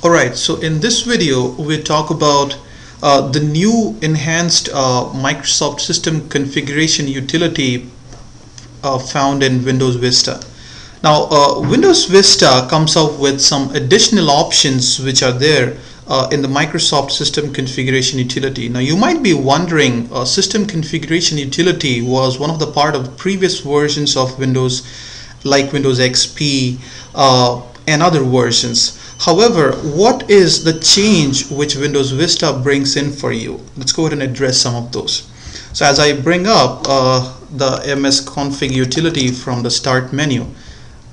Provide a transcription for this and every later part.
Alright, so in this video we talk about the new enhanced Microsoft System Configuration utility found in Windows Vista. Now Windows Vista comes up with some additional options which are there in the Microsoft System Configuration utility. Now you might be wondering, System Configuration utility was one of the part of previous versions of Windows like Windows XP and other versions. However, what is the change which Windows Vista brings in for you? Let's go ahead and address some of those. So as I bring up the MSCONFIG utility from the start menu,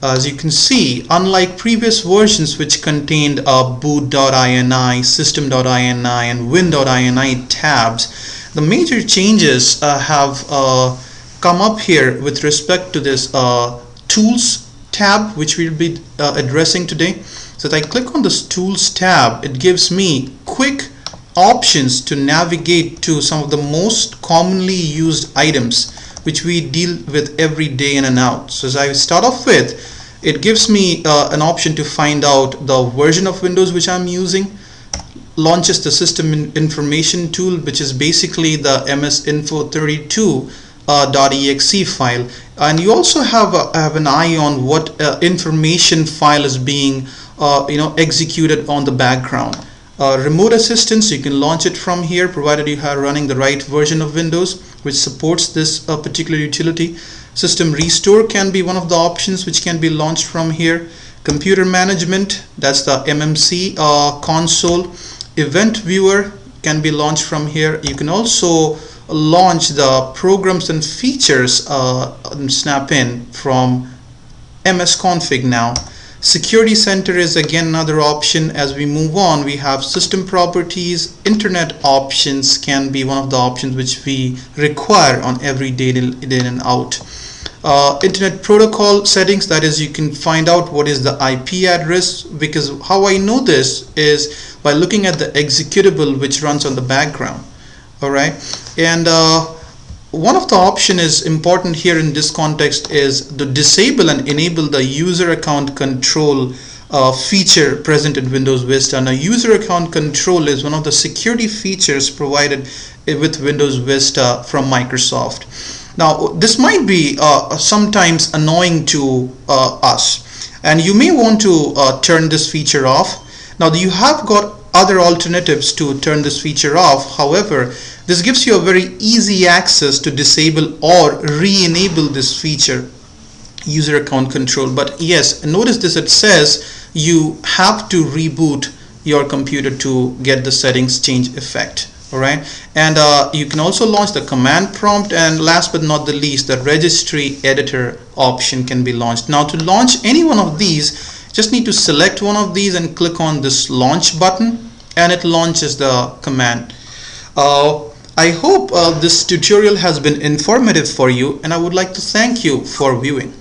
as you can see, unlike previous versions which contained boot.ini, system.ini and win.ini tabs, the major changes have come up here with respect to this Tools tab, which we'll be addressing today. So if I click on this Tools tab, it gives me quick options to navigate to some of the most commonly used items which we deal with every day in and out. So as I start off with, it gives me an option to find out the version of Windows which I'm using, launches the system information tool, which is basically the msinfo32.exe file, and you also have an eye on what information file is being executed on the background. Remote assistance, you can launch it from here provided you are running the right version of Windows which supports this particular utility. System restore can be one of the options which can be launched from here. Computer management, that's the MMC console. Event viewer can be launched from here. You can also launch the programs and features snap in from MSConfig now. Security Center is again another option. As we move on, we have system properties. Internet options can be one of the options which we require on every day in and out. Internet protocol settings, that is, you can find out what is the IP address, because how I know this is by looking at the executable which runs on the background. Alright, and one of the option is important here in this context is to disable and enable the user account control feature present in Windows Vista. Now user account control is one of the security features provided with Windows Vista from Microsoft. Now this might be sometimes annoying to us, and you may want to turn this feature off. Now you have got other alternatives to turn this feature off. However, this gives you a very easy access to disable or re-enable this feature, user account control. But yes, notice this, it says you have to reboot your computer to get the settings change effect. Alright, and you can also launch the command prompt, and last but not the least, the Registry Editor option can be launched. Now to launch any one of these, just need to select one of these and click on this launch button, and it launches the command. I hope this tutorial has been informative for you, and I would like to thank you for viewing.